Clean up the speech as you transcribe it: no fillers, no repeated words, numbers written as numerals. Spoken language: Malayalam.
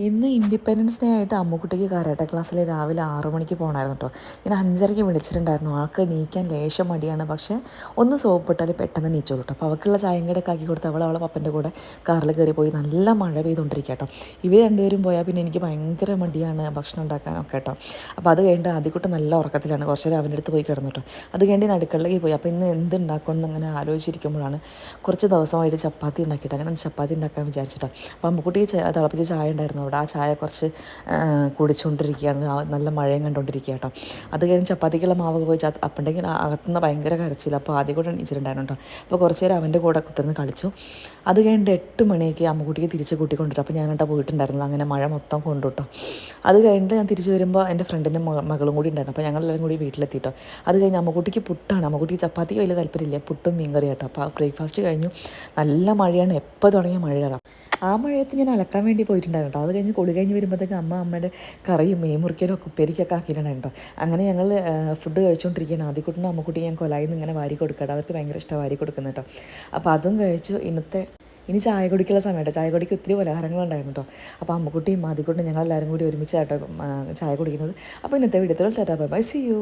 ഇന്ന് ഇൻഡിപെൻഡൻസ് ഡേ ആയിട്ട് അമ്മുക്കുട്ടിക്ക് കരാട്ടെ ക്ലാസ്സിൽ രാവിലെ 6 മണിക്ക് പോകണമായിരുന്നു കേട്ടോ. ഞാൻ 5:30 വിളിച്ചിട്ടുണ്ടായിരുന്നു. ആൾക്ക് എണീക്കാൻ ലേശം മടിയാണ്, പക്ഷേ ഒന്ന് സോപ്പിട്ടാൽ പെട്ടെന്ന് എണീച്ചോളൂ കേട്ടോ. അപ്പോൾ അവൾക്കുള്ള ചായം കടയൊക്കെ ആക്കി കൊടുത്ത് അവളെ പപ്പൻ്റെ കൂടെ കാറിൽ കയറി പോയി. നല്ല മഴ പെയ്തുകൊണ്ടിരിക്കുക കേട്ടോ. ഇവർ രണ്ടുപേരും പോയാൽ പിന്നെ എനിക്ക് ഭയങ്കര മടിയാണ് ഭക്ഷണം ഉണ്ടാക്കാനൊക്കെ കേട്ടോ. അപ്പോൾ അത് കഴിഞ്ഞിട്ട് ആദ്യക്കുട്ടി നല്ല ഉറക്കത്തിലാണ്. കുറച്ച് നേരം അവൻ്റെ അടുത്ത് പോയി കിടന്നു കേട്ടോ. അത് കഴിഞ്ഞ് അടുക്കളയിലേക്ക് പോയി. അപ്പോൾ ഇന്ന് എന്ത് ഉണ്ടാക്കുമെന്ന് അങ്ങനെ ആലോചിച്ചിരിക്കുമ്പോഴാണ് കുറച്ച് ദിവസമായിട്ട് ചപ്പാത്തി ഉണ്ടാക്കിയിട്ട് അങ്ങനെ ചപ്പാത്തി ഉണ്ടാക്കാൻ വിചാരിച്ചിട്ടോ. അപ്പോൾ അമ്മുക്കുട്ടി തിളപ്പിച്ച ചായ ഉണ്ടായിരുന്നു അവിടെ. ആ ചായ കുറച്ച് കുടിച്ചുകൊണ്ടിരിക്കുകയാണ്. നല്ല മഴയും കണ്ടുകൊണ്ടിരിക്കുക കേട്ടോ. അത് കഴിഞ്ഞ് ചപ്പാത്തിക്കുള്ള മാവ് പോയി അപ്പുണ്ടെങ്കിൽ അകത്തുനിന്ന് ഭയങ്കര കരച്ചില്ല. അപ്പോൾ ആദ്യം കൂടെ എണീച്ചിട്ടുണ്ടായിരുന്നു കേട്ടോ. അപ്പോൾ കുറച്ച് നേരം അവൻ്റെ കൂടെ കുത്തിരുന്ന് കളിച്ചു. അത് കഴിഞ്ഞിട്ട് 8 മണിക്ക് അമ്മുക്കുട്ടിക്ക് തിരിച്ച് കൂട്ടിക്കൊണ്ടിട്ടു. അപ്പോൾ ഞാനിട്ടാ പോയിട്ടുണ്ടായിരുന്നു. അങ്ങനെ മഴ മൊത്തം കൊണ്ടുട്ടോ. അത് കഴിഞ്ഞിട്ട് ഞാൻ തിരിച്ച് വരുമ്പോൾ എൻ്റെ ഫ്രണ്ടിൻ്റെ മകളും കൂടി ഉണ്ടായിരുന്നു. അപ്പോൾ ഞങ്ങളെല്ലാവരും കൂടി വീട്ടിലെത്തിയിട്ടോ. അത് കഴിഞ്ഞ് അമ്മുക്കുട്ടിക്ക് പുട്ടാണ്. അമ്മുക്കുട്ടിക്ക് ചപ്പാത്തിക്ക് വലിയ താല്പര്യമില്ല, പുട്ടും മീൻകറി കേട്ടോ. അപ്പോൾ ബ്രേക്ക്ഫാസ്റ്റ് കഴിഞ്ഞു. നല്ല മഴയാണ്, എപ്പോൾ തുടങ്ങിയ മഴയാണ്. ആ മഴയത്ത് ഞാൻ അലക്കാൻ വേണ്ടി പോയിട്ടുണ്ടായിരുന്നു കേട്ടോ. അത് കഴിഞ്ഞ് കുളി കഴിഞ്ഞ് വരുമ്പോഴത്തേക്ക് അമ്മേൻ്റെ കറിയും മീൻ മുറിക്കലും ഒക്കെ ഉപ്പേരിക്കൊക്കെ ആക്കിയിട്ടുണ്ടായിരുന്നു കേട്ടോ. അങ്ങനെ ഞങ്ങൾ ഫുഡ് കഴിച്ചുകൊണ്ടിരിക്കുകയാണ്. ആദ്യക്കുട്ടിനും അമ്മുക്കുട്ടി ഞാൻ കൊലായിൽ നിന്ന് ഇങ്ങനെ വാരി കൊടുക്കട്ടെ. അവർക്ക് ഭയങ്കര ഇഷ്ടമാണ് വാരി കൊടുക്കുന്നത് കേട്ടോ. അപ്പോൾ അതും കഴിച്ചു. ഇനി ചായ കുടിക്കുള്ള സമയമായിട്ട് ചായ കുടിക്ക് ഒത്തിരി പലഹാരങ്ങളുണ്ടായിരുന്നു കേട്ടോ. അപ്പോൾ അമ്മുക്കുട്ടിയും ആദ്യക്കുട്ടിയും ഞങ്ങളെല്ലാവരും കൂടി ഒരുമിച്ചായിട്ടോ ചായ കുടിക്കുന്നത്. അപ്പോൾ ഇന്നത്തെ വീഡിയോയിൽ tata bye bye, see U.